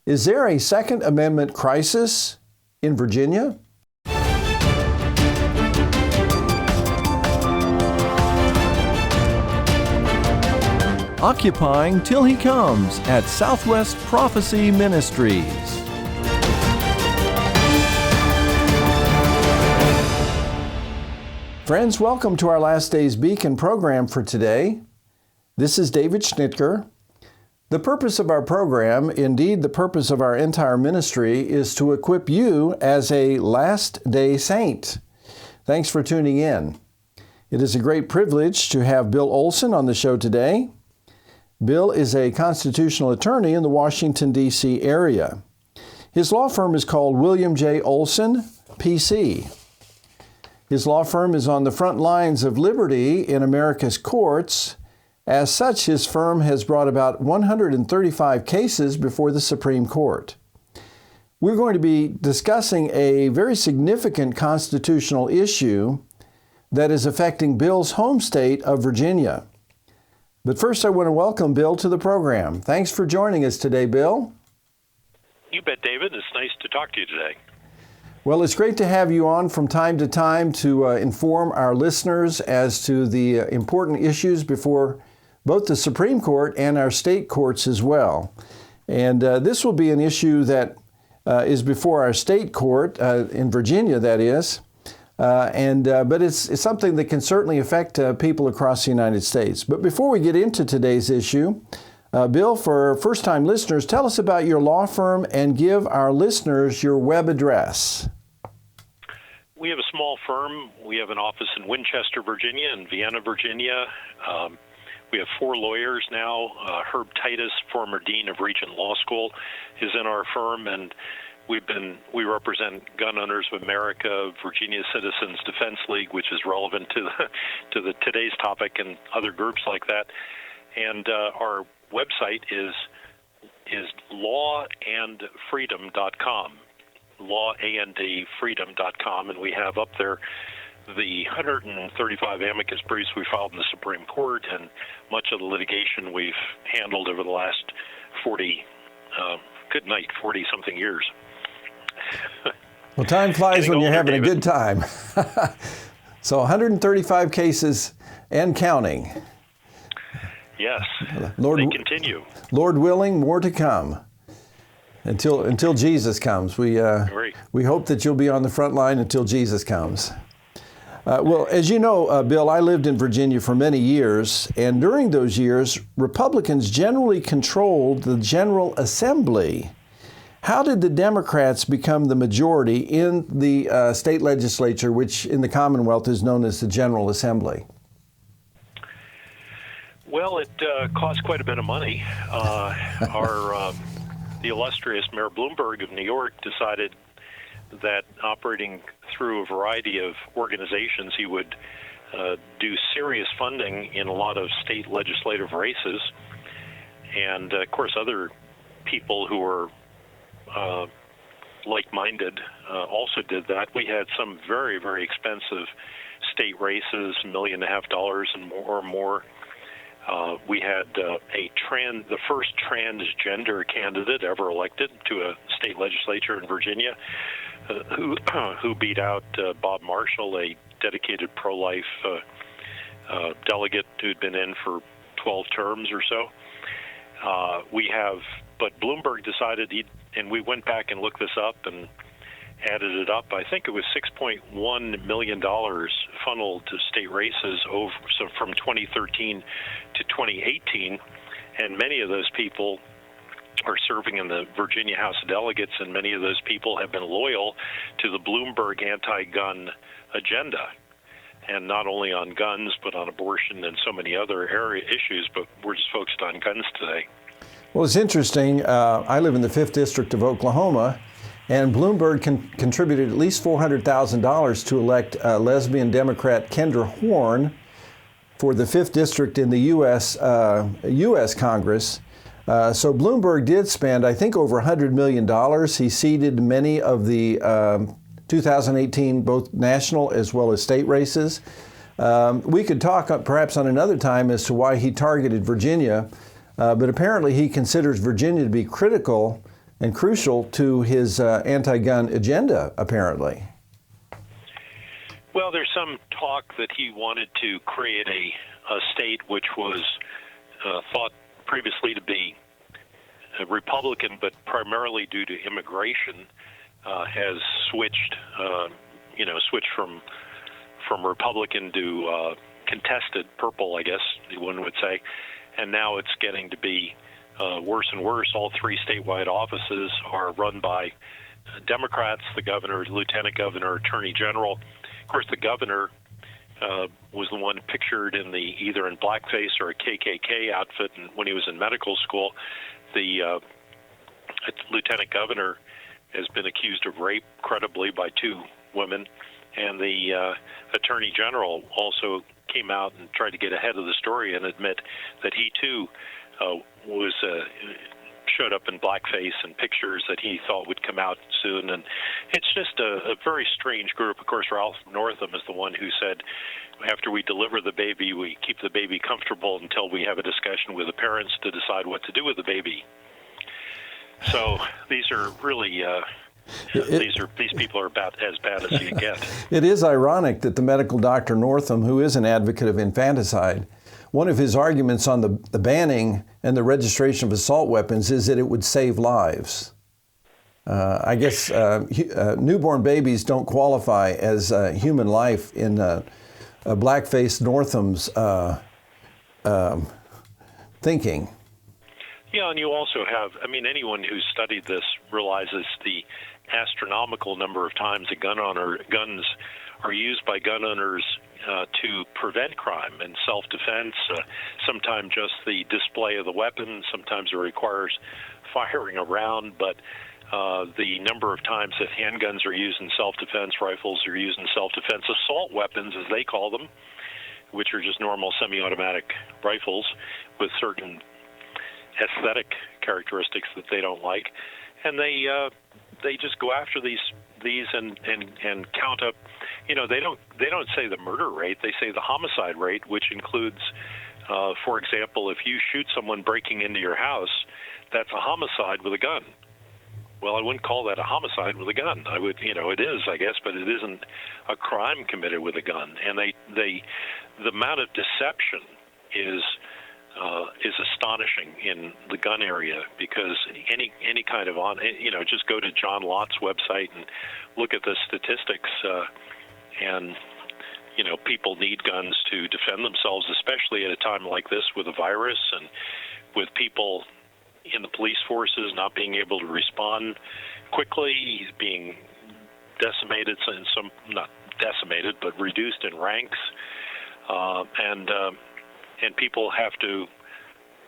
Is there a Second Amendment crisis in Virginia? Occupying Till He Comes at Southwest Prophecy Ministries. Friends, welcome to our Last Days Beacon program for today. This is David Schnitker. The purpose of our program, indeed the purpose of our entire ministry, is to equip you as a last day saint. Thanks for tuning in. It is a great privilege to have Bill Olson on the show today. Bill is a constitutional attorney in the Washington, D.C. area. His law firm is called William J. Olson, P.C. His law firm is on the front lines of liberty in America's courts. As such, his firm has brought about 135 cases before the Supreme Court. We're going to be discussing a very significant constitutional issue that is affecting Bill's home state of Virginia. But first, I want to welcome Bill to the program. Thanks for joining us today, Bill. You bet, David. It's nice to talk to you today. Well, it's great to have you on from time to time to inform our listeners as to the important issues before both the Supreme Court and our state courts as well. And this will be an issue that is before our state court, in Virginia, that is. But it's something that can certainly affect people across the United States. But before we get into today's issue, Bill, for first-time listeners, tell us about your law firm and give our listeners your web address. We have a small firm. We have an office in Winchester, Virginia, and Vienna, Virginia. We have 4 lawyers now. Herb Titus, former dean of Regent Law School, is in our firm, and we represent Gun Owners of America, Virginia Citizens Defense League, which is relevant to today's topic, and other groups like that. And our website is lawandfreedom.com, lawandfreedom.com, and we have up there the 135 amicus briefs we filed in the Supreme Court and much of the litigation we've handled over the last 40-something years. Well, time flies when you're having a good time. So 135 cases and counting. Yes, they continue. Lord willing, more to come. Until Jesus comes. We hope that you'll be on the front line until Jesus comes. Well, as you know, Bill, I lived in Virginia for many years, and during those years, Republicans generally controlled the General Assembly. How did the Democrats become the majority in the state legislature, which in the Commonwealth is known as the General Assembly? Well, it cost quite a bit of money. The illustrious Mayor Bloomberg of New York decided that operating through a variety of organizations, he would do serious funding in a lot of state legislative races. And, of course, other people who were like-minded also did that. We had some very, very expensive state races, $1.5 million and more. We had the first transgender candidate ever elected to a state legislature in Virginia, who beat out Bob Marshall, a dedicated pro-life delegate who'd been in for 12 terms or so. But Bloomberg decided and we went back and looked this up and added it up. I think it was $6.1 million funneled to state races from 2013 to 2018, and many of those people are serving in the Virginia House of Delegates, and many of those people have been loyal to the Bloomberg anti-gun agenda, and not only on guns, but on abortion and so many other issues, but we're just focused on guns today. Well, it's interesting. I live in the 5th District of Oklahoma, and Bloomberg contributed at least $400,000 to elect lesbian Democrat Kendra Horn for the 5th District in the U.S. Congress. So Bloomberg did spend, I think, over $100 million. He seeded many of the 2018 both national as well as state races. We could talk perhaps on another time as to why he targeted Virginia, but apparently he considers Virginia to be critical and crucial to his anti-gun agenda, apparently. Well, there's some talk that he wanted to create a state which was thought previously to be Republican, but primarily due to immigration, has switched from Republican to contested, purple, I guess one would say, and now it's getting to be worse and worse. All three statewide offices are run by Democrats: the governor, lieutenant governor, attorney general. Of course, the governor was the one pictured in either in blackface or a KKK outfit when he was in medical school. The lieutenant governor has been accused of rape, credibly, by two women, and the attorney general also came out and tried to get ahead of the story and admit that he too showed up in blackface and pictures that he thought would come out soon. And it's just a very strange group. Of course, Ralph Northam is the one who said, after we deliver the baby, we keep the baby comfortable until we have a discussion with the parents to decide what to do with the baby. So these are really these people are about as bad as you get. It is ironic that the medical doctor Northam, who is an advocate of infanticide, one of his arguments on the banning and the registration of assault weapons is that it would save lives. I guess newborn babies don't qualify as human life in blackface Northam's thinking. Yeah, and you also have, anyone who's studied this realizes the astronomical number of times guns are used by gun owners to prevent crime and self-defense. Sometimes just the display of the weapon. Sometimes it requires firing a round, but the number of times that handguns are used in self-defense, rifles are used in self-defense, assault weapons, as they call them, which are just normal semi-automatic rifles with certain aesthetic characteristics that they don't like, and they just go after these and count up. They don't say the murder rate; they say the homicide rate, which includes, for example, if you shoot someone breaking into your house, that's a homicide with a gun. Well, I wouldn't call that a homicide with a gun. I would, it is, I guess, but it isn't a crime committed with a gun. And the amount of deception is astonishing in the gun area, because any kind of just go to John Lott's website and look at the statistics, and people need guns to defend themselves, especially at a time like this with a virus and with people in the police forces not being able to respond quickly, being decimated, not decimated, but reduced in ranks, and people have to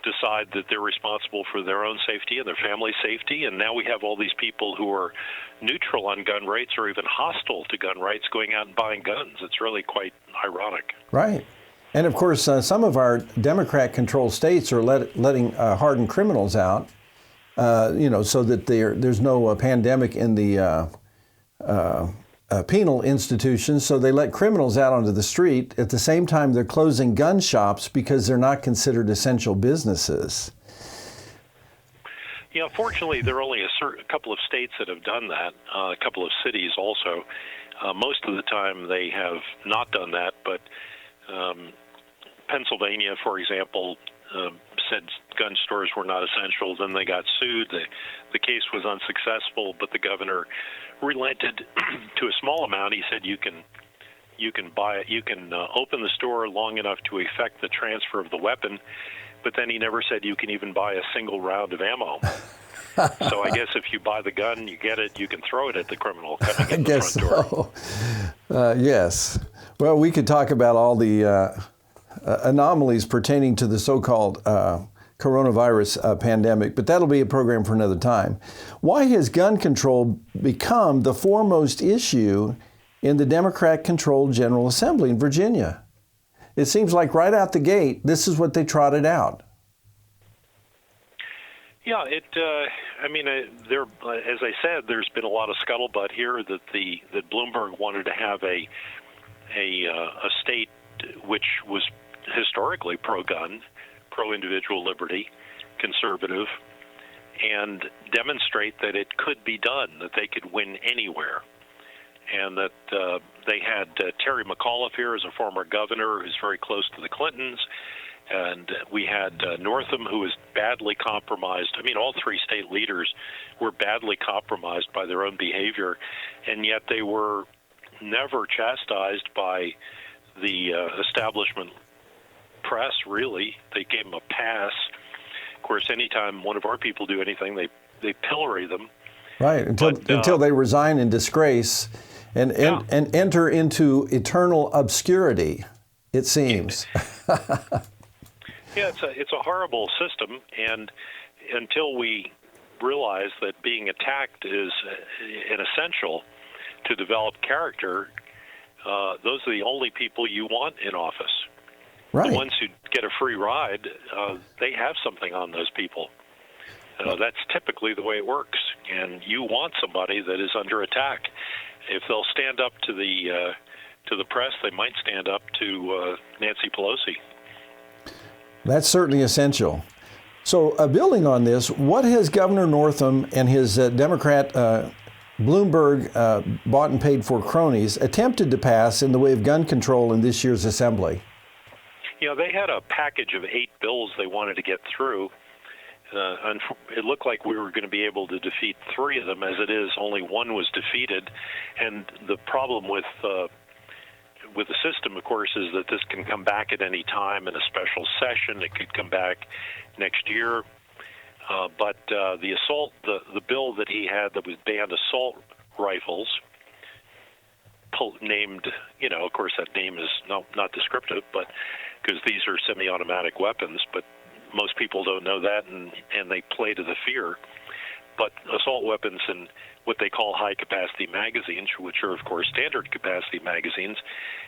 decide that they're responsible for their own safety and their family's safety. And now we have all these people who are neutral on gun rights or even hostile to gun rights going out and buying guns. It's really quite ironic. Right. And of course, some of our Democrat-controlled states are letting hardened criminals out, so that there's no pandemic in the penal institutions, so they let criminals out onto the street. At the same time, they're closing gun shops because they're not considered essential businesses. Yeah, fortunately, there are only a couple of states that have done that, a couple of cities also. Most of the time, they have not done that, but Pennsylvania, for example, said gun stores were not essential. Then they got sued. The case was unsuccessful, but the governor relented to a small amount. He said you can buy it, you can open the store long enough to effect the transfer of the weapon, but then he never said you can even buy a single round of ammo. So I guess if you buy the gun, you get it, you can throw it at the criminal coming in the front door. Yes. Well, we could talk about all the anomalies pertaining to the so-called coronavirus pandemic, but that'll be a program for another time. Why has gun control become the foremost issue in the Democrat-controlled General Assembly in Virginia? It seems like right out the gate, this is what they trotted out. Yeah, there, as I said, there's been a lot of scuttlebutt here that Bloomberg wanted to have a state which was historically pro-gun, pro-individual liberty, conservative, and demonstrate that it could be done, that they could win anywhere. And that they had Terry McAuliffe here as a former governor who's very close to the Clintons. And we had Northam, who was badly compromised. I mean, all three state leaders were badly compromised by their own behavior, and yet they were never chastised by the establishment press, really. They gave them a pass. Of course, anytime one of our people do anything, they pillory them. Right, until they resign in disgrace and enter into eternal obscurity, it seems. Yeah, it's a horrible system, and until we realize that being attacked is an essential to develop character, those are the only people you want in office. Right. The ones who get a free ride, they have something on those people. That's typically the way it works, and you want somebody that is under attack. If they'll stand up to the press, they might stand up to Nancy Pelosi. That's certainly essential. So, building on this, what has Governor Northam and his Democrat Bloomberg bought and paid for cronies attempted to pass in the way of gun control in this year's assembly? You know, they had a package of 8 bills they wanted to get through. And it looked like we were going to be able to defeat 3 of them. As it is, only 1 was defeated. And the problem with the system, of course, is that this can come back at any time in a special session. It could come back next year. But the bill that he had that was banned assault rifles, named, you know, of course that name is not descriptive, but because these are semi-automatic weapons, but most people don't know that, and they play to the fear. But assault weapons and what they call high-capacity magazines, which are, of course, standard-capacity magazines,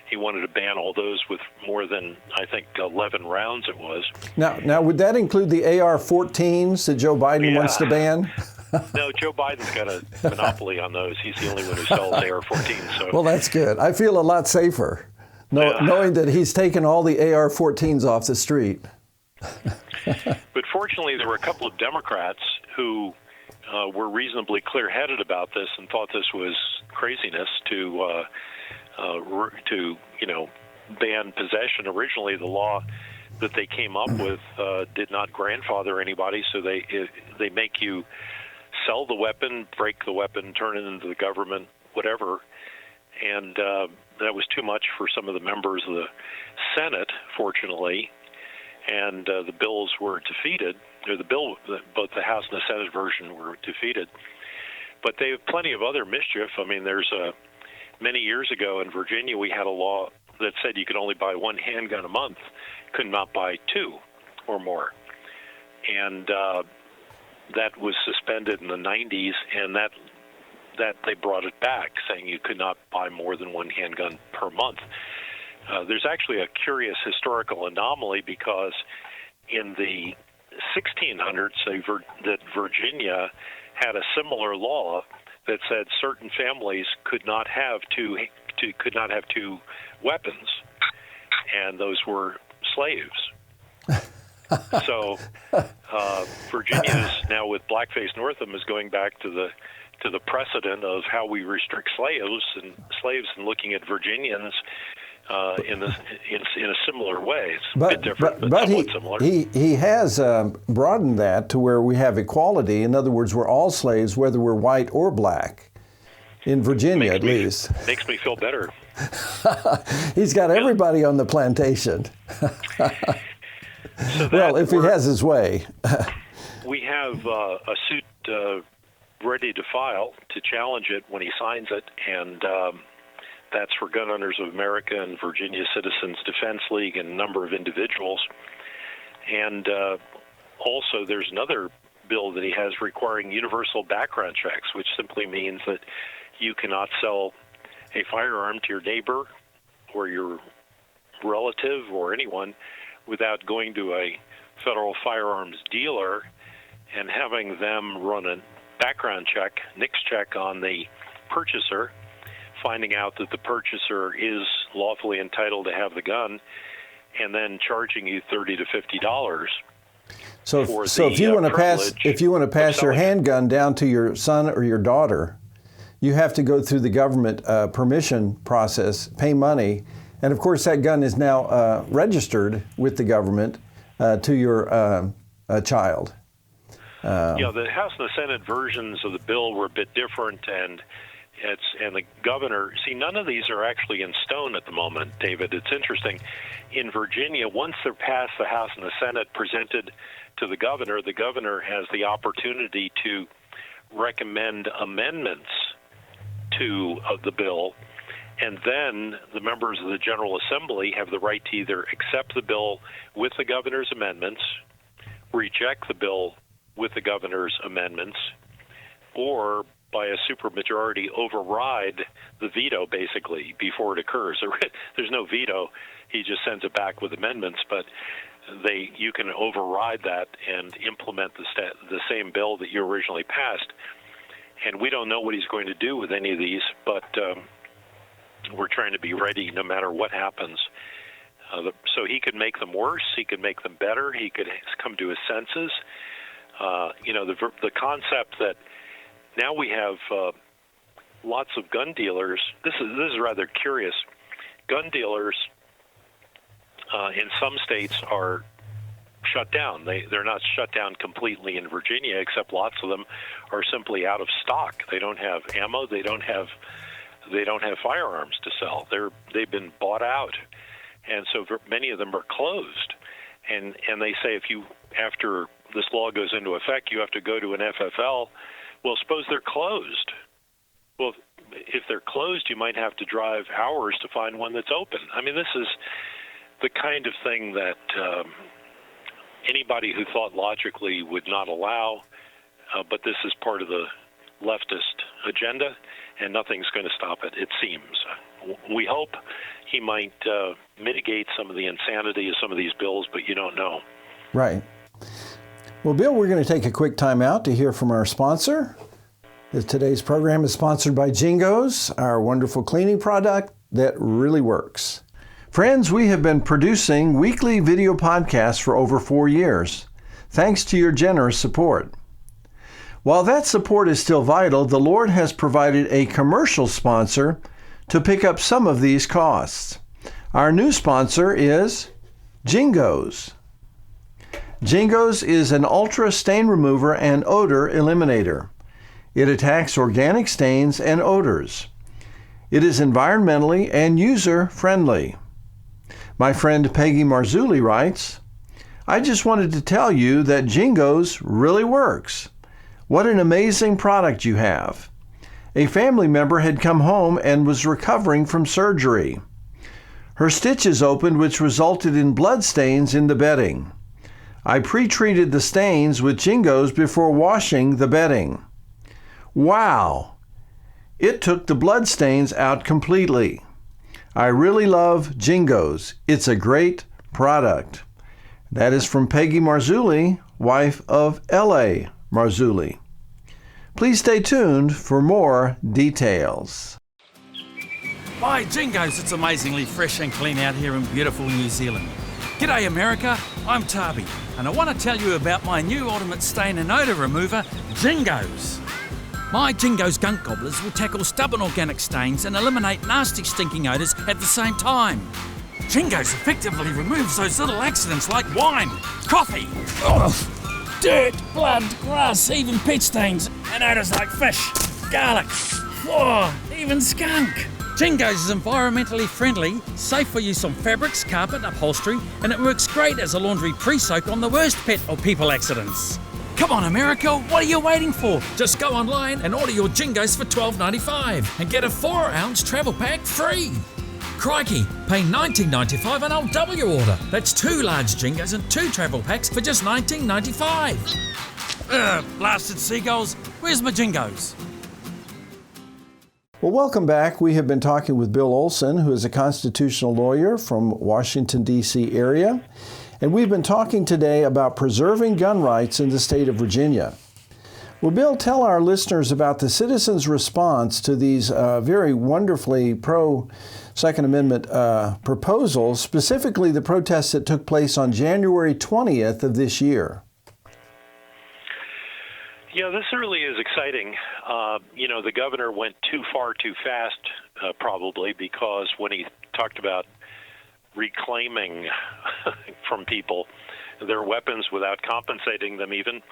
he wanted to ban all those with more than, I think, 11 rounds it was. Now, would that include the AR-14s that Joe Biden wants to ban? No, Joe Biden's got a monopoly on those. He's the only one who sells AR-14s. So. Well, that's good. I feel a lot safer knowing that he's taken all the AR-14s off the street. But fortunately, there were a couple of Democrats who were reasonably clear-headed about this and thought this was craziness to ban possession. Originally, the law that they came up with did not grandfather anybody, so they make you sell the weapon, break the weapon, turn it into the government, whatever. And that was too much for some of the members of the Senate, fortunately. And the bills were defeated. Both the House and the Senate version were defeated. But they have plenty of other mischief. I mean, there's many years ago in Virginia, we had a law that said you could only buy 1 handgun a month, could not buy 2 or more. And that was suspended in the 90s, and that they brought it back, saying you could not buy more than 1 handgun per month. There's actually a curious historical anomaly because in the 1600s, that Virginia had a similar law that said certain families could not have two weapons, and those were slaves. So Virginia is now, with Blackface Northam, is going back to the precedent of how we restrict slaves and looking at Virginians in a similar way. It's a bit different, but somewhat similar. He has broadened that to where we have equality. In other words, we're all slaves, whether we're white or black, in Virginia at least. Makes me feel better. He's got everybody on the plantation. Well, if he has his way. We have a suit ready to file to challenge it when he signs it, and that's for Gun Owners of America and Virginia Citizens Defense League and a number of individuals. And also there's another bill that he has requiring universal background checks, which simply means that you cannot sell a firearm to your neighbor or your relative or anyone without going to a federal firearms dealer and having them run a background check, NICS check, on the purchaser, finding out that the purchaser is lawfully entitled to have the gun, and then charging you $30 to $50 So if you want to pass your handgun down to your son or your daughter, you have to go through the government permission process, pay money, and of course that gun is now registered with the government to your child. The House and the Senate versions of the bill were a bit different, and the governor. See, none of these are actually in stone at the moment, David. It's interesting. In Virginia, once they're passed the House and the Senate, presented to the governor has the opportunity to recommend amendments to the bill, and then the members of the General Assembly have the right to either accept the bill with the governor's amendments, reject the bill with the governor's amendments, or by a supermajority override the veto, basically, before it occurs. There's no veto. He just sends it back with amendments, but you can override that and implement the same bill that you originally passed. And we don't know what he's going to do with any of these, but we're trying to be ready no matter what happens. So he could make them worse. He could make them better. He could come to his senses. The concept that now we have lots of gun dealers. This is rather curious. Gun dealers in some states are shut down. They're not shut down completely in Virginia, except lots of them are simply out of stock. They don't have ammo. They don't have firearms to sell. They've been bought out, and so many of them are closed. And they say after this law goes into effect, you have to go to an FFL. Well, suppose they're closed. Well, if they're closed, you might have to drive hours to find one that's open. I mean, this is the kind of thing that anybody who thought logically would not allow, but this is part of the leftist agenda, and nothing's going to stop it, it seems. We hope he might mitigate some of the insanity of some of these bills, but you don't know. Right. Well, Bill, we're going to take a quick time out to hear from our sponsor. Today's program is sponsored by Jingoes, our wonderful cleaning product that really works. Friends, we have been producing weekly video podcasts for over 4 years, thanks to your generous support. While that support is still vital, the Lord has provided a commercial sponsor to pick up some of these costs. Our new sponsor is Jingoes. Jingoes is an ultra stain remover and odor eliminator. It attacks organic stains and odors. It is environmentally and user-friendly. My friend Peggy Marzulli writes, I just wanted to tell you that Jingoes really works. What an amazing product you have. A family member had come home and was recovering from surgery. Her stitches opened, which resulted in blood stains in the bedding. I pre-treated the stains with Jingoes before washing the bedding. Wow! It took the blood stains out completely. I really love Jingoes. It's a great product. That is from Peggy Marzulli, wife of L.A. Marzulli. Please stay tuned for more details. By Jingoes, it's amazingly fresh and clean out here in beautiful New Zealand. G'day America, I'm Tabi, and I want to tell you about my new ultimate stain and odour remover, Jingoes. My Jingoes gunk gobblers will tackle stubborn organic stains and eliminate nasty stinking odours at the same time. Jingoes effectively removes those little accidents like wine, coffee, dirt, blood, grass, even pet stains, and odours like fish, garlic, even skunk. Jingoes is environmentally friendly, safe for use on fabrics, carpet, upholstery, and it works great as a laundry pre-soak on the worst pet or people accidents. Come on America, what are you waiting for? Just go online and order your Jingoes for $12.95 and get a 4-ounce travel pack free. Crikey, pay $19.95 and I'll double your order. That's 2 large Jingoes and 2 travel packs for just $19.95. Blasted seagulls, where's my Jingoes? Well, welcome back. We have been talking with Bill Olson, who is a constitutional lawyer from Washington, D.C. area. And we've been talking today about preserving gun rights in the state of Virginia. Well, Bill, tell our listeners about the citizens' response to these very wonderfully pro Second Amendment proposals, specifically the protests that took place on January 20th of this year. Yeah, this really is exciting. The governor went too far too fast, probably, because when he talked about reclaiming from people their weapons without compensating them even,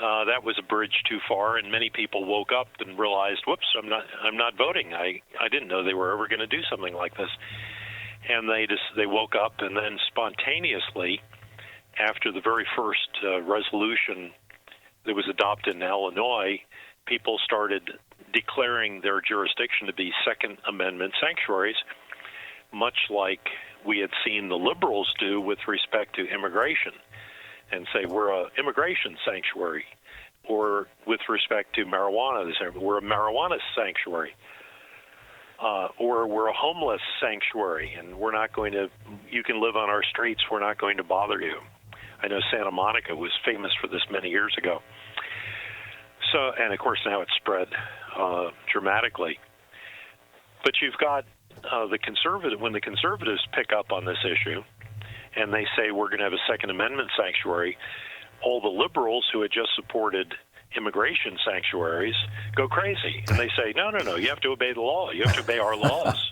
that was a bridge too far, and many people woke up and realized, whoops, I'm not voting. I didn't know they were ever going to do something like this. And they woke up, and then spontaneously, after the very first resolution that was adopted in Illinois, people started declaring their jurisdiction to be Second Amendment sanctuaries, much like we had seen the liberals do with respect to immigration, and say we're an immigration sanctuary, or with respect to marijuana, they say we're a marijuana sanctuary, or we're a homeless sanctuary, and we're not going to, you can live on our streets, we're not going to bother you. I know Santa Monica was famous for this many years ago. So, and of course now it's spread dramatically. But you've got when the conservatives pick up on this issue, and they say we're going to have a Second Amendment sanctuary, all the liberals who had just supported immigration sanctuaries go crazy, and they say, no, you have to obey the law. You have to obey our laws.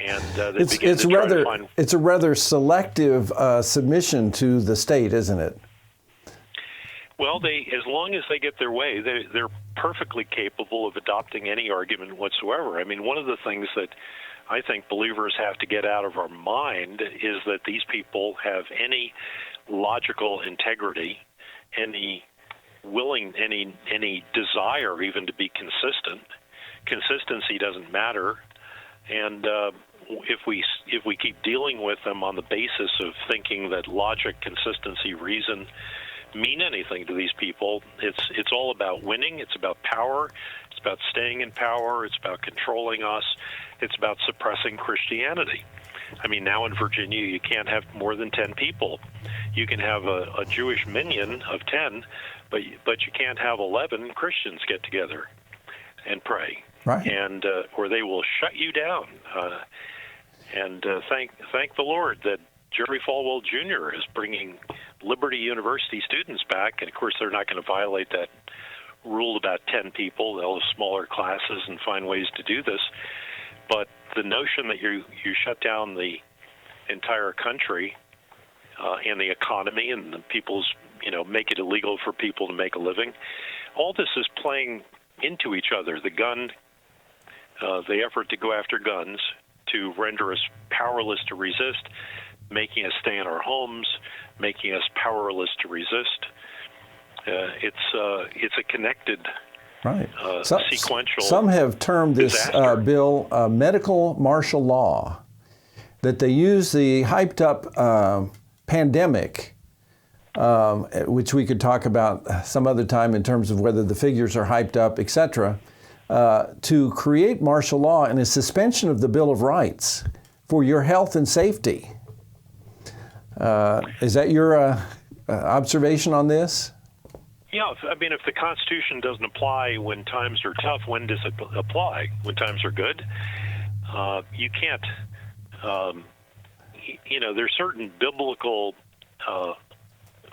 And it's a rather selective submission to the state, isn't it? Well, as long as they get their way, they're perfectly capable of adopting any argument whatsoever. I mean, one of the things that I think believers have to get out of our mind is that these people have any logical integrity, any desire even to be consistent. Consistency doesn't matter, and if we keep dealing with them on the basis of thinking that logic, consistency, reason mean anything to these people, it's all about winning. It's about power. It's about staying in power. It's about controlling us. It's about suppressing Christianity. I mean, now in Virginia, you can't have more than 10 people. You can have a Jewish minyan of 10, but you can't have 11 Christians get together and pray, right? And or they will shut you down. Thank the Lord that Jerry Falwell Jr. is bringing Liberty University students back, and of course they're not going to violate that rule about 10 people. They'll have smaller classes and find ways to do this. But the notion that you shut down the entire country and the economy and the people's, make it illegal for people to make a living, all this is playing into each other. The effort to go after guns, to render us powerless to resist, making us stay in our homes, making us powerless to resist. It's a connected, right. Sequential. Some have termed this bill medical martial law, that they use the hyped up pandemic, which we could talk about some other time in terms of whether the figures are hyped up, etc., to create martial law and a suspension of the Bill of Rights for your health and safety. Is that your observation on this? Yeah, if the Constitution doesn't apply when times are tough, when does it apply? When times are good? You can't, there's certain biblical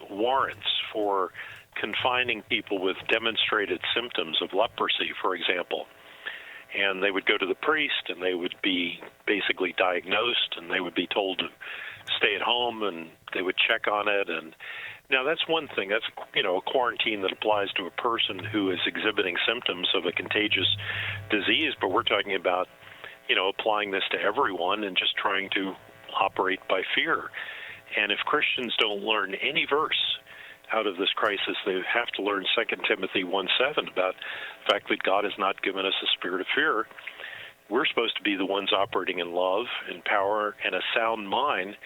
warrants for confining people with demonstrated symptoms of leprosy, for example. And they would go to the priest, and they would be basically diagnosed, and they would be told to stay at home, and they would check on it. And now that's one thing. That's, a quarantine that applies to a person who is exhibiting symptoms of a contagious disease. But we're talking about, applying this to everyone and just trying to operate by fear. And if Christians don't learn any verse out of this crisis, they have to learn 2 Timothy 1:7 about the fact that God has not given us a spirit of fear. We're supposed to be the ones operating in love and power and a sound mind.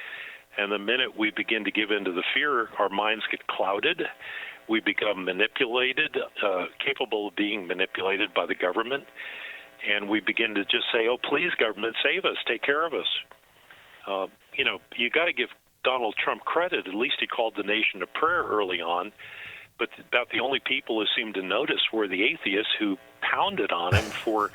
And the minute we begin to give into the fear, our minds get clouded. We become manipulated, capable of being manipulated by the government. And we begin to just say, oh, please, government, save us, take care of us. You got to give Donald Trump credit. At least he called the nation to prayer early on. But about the only people who seemed to notice were the atheists who pounded on him for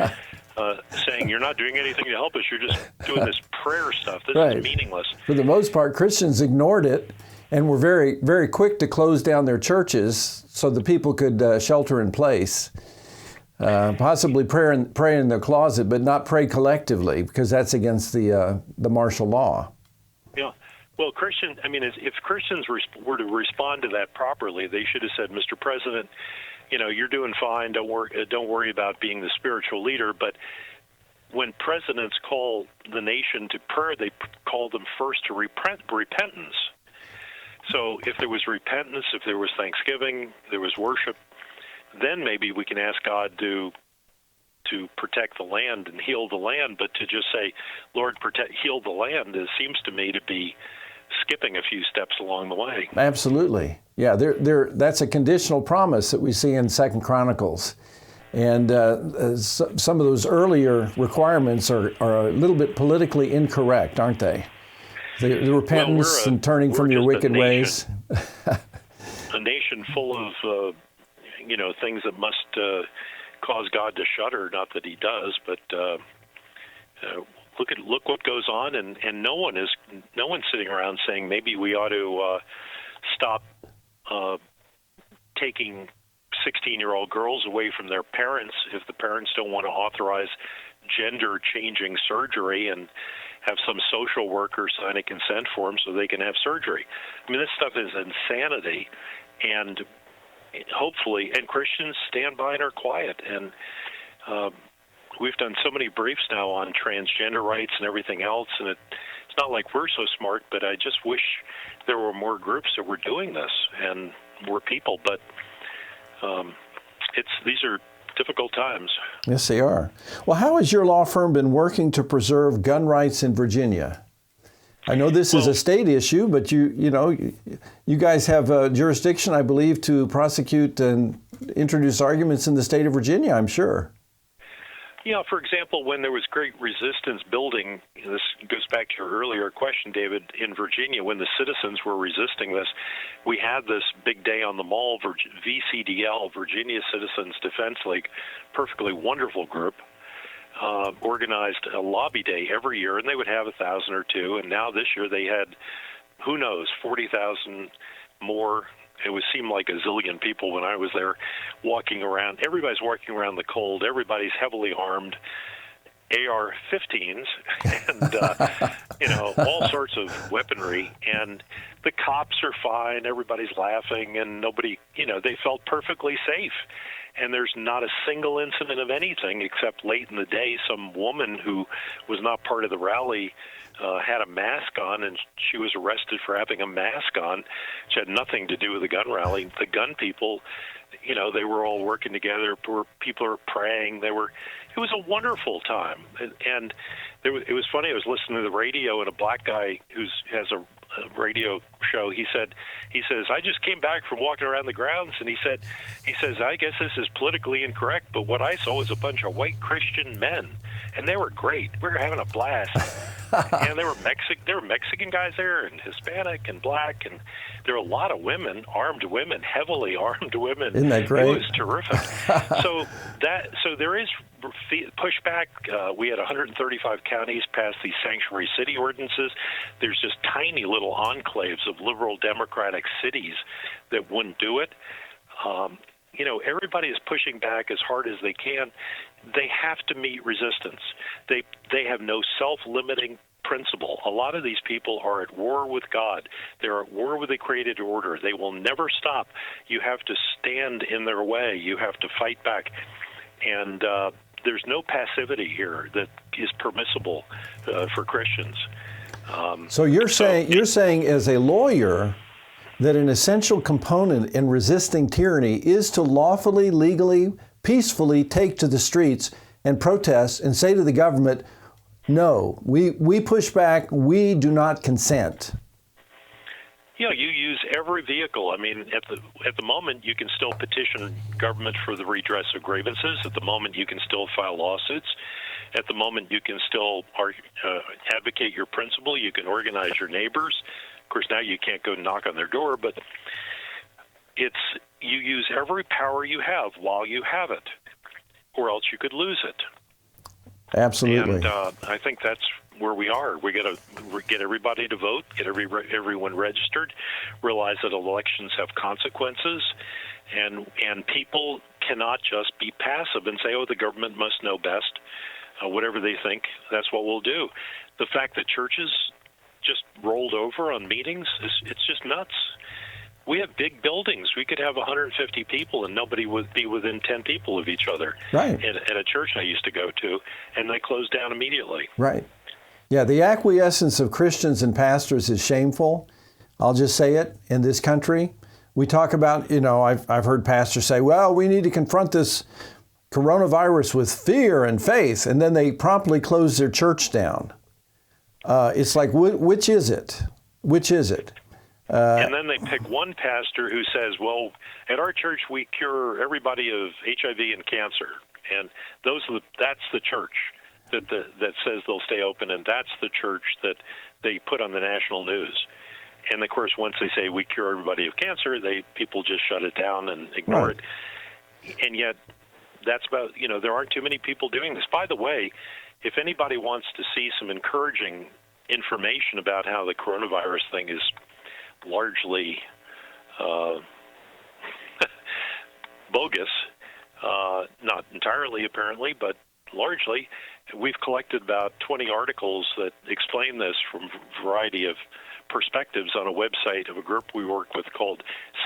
saying you're not doing anything to help us. You're just doing this prayer stuff. This Right. is meaningless. For the most part, Christians ignored it and were very, very quick to close down their churches so the people could shelter in place. Possibly pray in their closet, but not pray collectively, because that's against the martial law. Yeah. Well, if Christians were to respond to that properly, they should have said, Mr. President, you're doing fine. Don't worry about being the spiritual leader. But when presidents call the nation to prayer, they call them first to repentance. So if there was repentance, if there was thanksgiving, there was worship, then maybe we can ask God to protect the land and heal the land. But to just say, Lord, heal the land, seems to me to be skipping a few steps along the way. Absolutely. Yeah, that's a conditional promise that we see in 2 Chronicles. And some of those earlier requirements are a little bit politically incorrect, aren't they? The repentance and turning from your wicked ways. A nation full of things that must cause God to shudder. Not that He does, but look what goes on, and no one's sitting around saying maybe we ought to stop taking 16-year-old girls away from their parents if the parents don't want to authorize gender-changing surgery and have some social worker sign a consent form so they can have surgery. I mean, this stuff is insanity, and hopefully, and Christians stand by and are quiet. And we've done so many briefs now on transgender rights and everything else, and it's not like we're so smart, but I just wish there were more groups that were doing this and more people. But these are difficult times. Yes, they are. Well, how has your law firm been working to preserve gun rights in Virginia? I know this is a state issue, but you guys have jurisdiction, I believe, to prosecute and introduce arguments in the state of Virginia, I'm sure. Yeah, for example, when there was great resistance building, this goes back to your earlier question, David, in Virginia, when the citizens were resisting this, we had this big day on the Mall, VCDL, Virginia Citizens Defense League, perfectly wonderful group, organized a lobby day every year, and they would have 1,000 or 2, and now this year they had, 40,000 more. It would seem like a zillion people when I was there walking around. Everybody's walking around the cold. Everybody's heavily armed, AR-15s, and, all sorts of weaponry. And the cops are fine. Everybody's laughing, and nobody, they felt perfectly safe. And there's not a single incident of anything except late in the day, some woman who was not part of the rally had a mask on, and she was arrested for having a mask on, which had nothing to do with the gun rally. The gun people, they were all working together. People are praying. It was a wonderful time. And it was funny. I was listening to the radio, and a black guy who has a radio show, he says, I just came back from walking around the grounds, and he says, I guess this is politically incorrect, but what I saw was a bunch of white Christian men, and they were great. We were having a blast. And there were Mexican guys there, and Hispanic and black, and there were a lot of women, heavily armed women. Isn't that great? It was terrific. so there is pushback. We had 135 counties pass these sanctuary city ordinances. There's just tiny little enclaves of liberal democratic cities that wouldn't do it. Everybody is pushing back as hard as they can. They have to meet resistance. They have no self-limiting principle. A lot of these people are at war with God. They're at war with the created order. They will never stop. You have to stand in their way. You have to fight back. And there's no passivity here that is permissible for Christians. So you're saying as a lawyer that an essential component in resisting tyranny is to lawfully, legally, peacefully take to the streets and protest and say to the government, no, we push back, we do not consent. You use every vehicle. I mean, at the moment, you can still petition government for the redress of grievances. At the moment, you can still file lawsuits. At the moment, you can still advocate your principle. You can organize your neighbors. Of course, now you can't go knock on their door, but you use every power you have while you have it, or else you could lose it. Absolutely. And I think that's where we are. We got to get everybody to vote, get everyone registered, realize that elections have consequences, and people cannot just be passive and say, oh, the government must know best. Whatever they think, that's what we'll do. The fact that churches just rolled over on meetings, it's just nuts. We have big buildings. We could have 150 people and nobody would be within 10 people of each other. Right. At a church I used to go to, and they closed down immediately. Right. Yeah, the acquiescence of Christians and pastors is shameful. I'll just say it, in this country. We talk about, I've heard pastors say, well, we need to confront this coronavirus with fear and faith, and then they promptly close their church down. It's like, which is it? Which is it? And then they pick one pastor who says, well, at our church we cure everybody of HIV and cancer. And that's the church that says they'll stay open, and that's the church that they put on the national news. And, of course, once they say we cure everybody of cancer, people just shut it down and ignore it. And yet that's about, there aren't too many people doing this. By the way, if anybody wants to see some encouraging information about how the coronavirus thing is largely bogus, not entirely apparently, but largely, we've collected about 20 articles that explain this from a variety of perspectives on a website of a group we work with called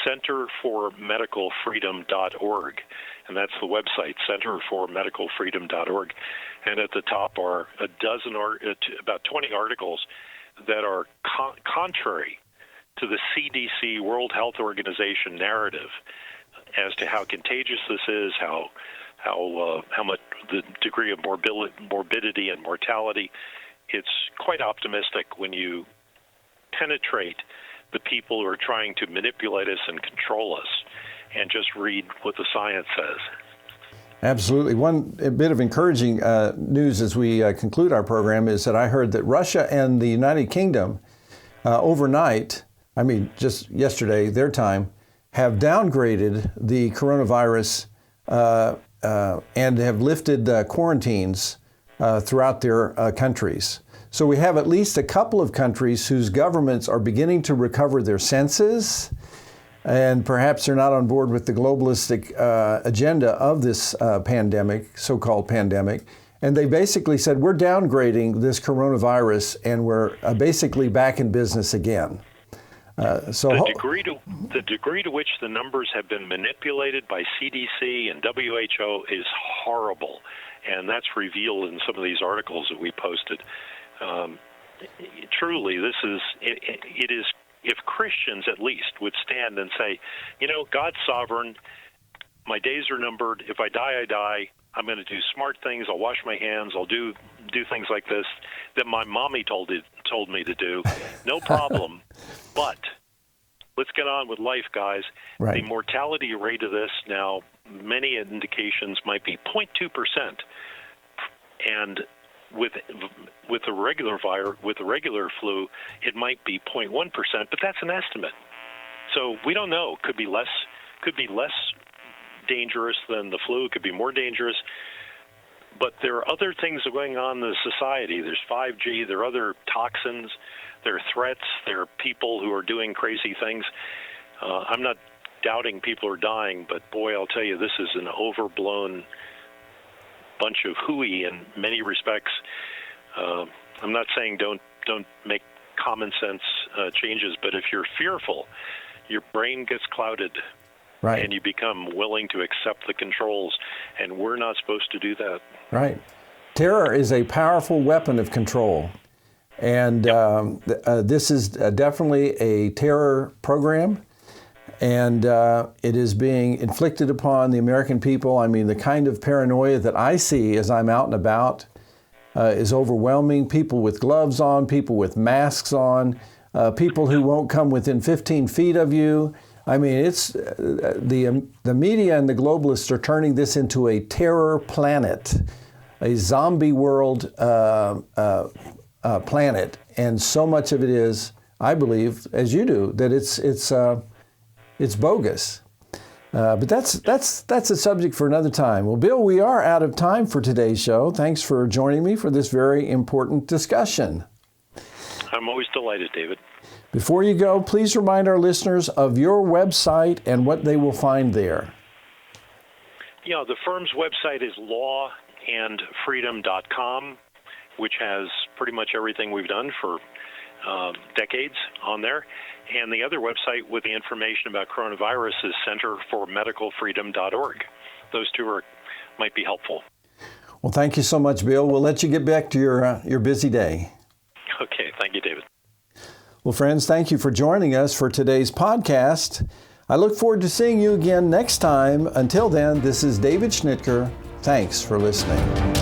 centerformedicalfreedom.org. And that's the website, centerformedicalfreedom.org. And at the top are about 20 articles that are contrary to the CDC, World Health Organization narrative as to how contagious this is, how much the degree of morbidity and mortality. It's quite optimistic when you penetrate the people who are trying to manipulate us and control us and just read what the science says. Absolutely. One bit of encouraging news as we conclude our program is that I heard that Russia and the United Kingdom overnight, just yesterday, their time, have downgraded the coronavirus and have lifted quarantines throughout their countries. So we have at least a couple of countries whose governments are beginning to recover their senses, and perhaps they're not on board with the globalistic agenda of this pandemic, so-called pandemic. And they basically said, we're downgrading this coronavirus and we're basically back in business again. The degree to which the numbers have been manipulated by CDC and WHO is horrible, and that's revealed in some of these articles that we posted. Truly, it is, if Christians at least would stand and say, God's sovereign, my days are numbered, if I die, I die, I'm going to do smart things, I'll wash my hands, I'll do things like this that my mommy told me to do, no problem, but let's get on with life, guys. Right. The mortality rate of this now, many indications might be 0.2%, and with the regular flu, it might be 0.1%, but that's an estimate. So we don't know. Could be less dangerous than the flu. It could be more dangerous. But there are other things going on in the society. There's 5G. There are other toxins. There are threats. There are people who are doing crazy things. I'm not doubting people are dying, but boy, I'll tell you, this is an overblown bunch of hooey in many respects. I'm not saying don't make common sense changes, but if you're fearful, your brain gets clouded. Right. And you become willing to accept the controls, and we're not supposed to do that. Right. Terror is a powerful weapon of control, and this is definitely a terror program, and it is being inflicted upon the American people. The kind of paranoia that I see as I'm out and about is overwhelming. People with gloves on, people with masks on, people who won't come within 15 feet of you. It's the media and the globalists are turning this into a terror planet, a zombie world planet, and so much of it is, I believe, as you do, that it's bogus. But that's a subject for another time. Well, Bill, we are out of time for today's show. Thanks for joining me for this very important discussion. I'm always delighted, David. Before you go, please remind our listeners of your website and what they will find there. Yeah, the firm's website is lawandfreedom.com, which has pretty much everything we've done for decades on there. And the other website with the information about coronavirus is centerformedicalfreedom.org. Those two might be helpful. Well, thank you so much, Bill. We'll let you get back to your busy day. Okay, thank you, David. Well, friends, thank you for joining us for today's podcast. I look forward to seeing you again next time. Until then, this is David Schnitker. Thanks for listening.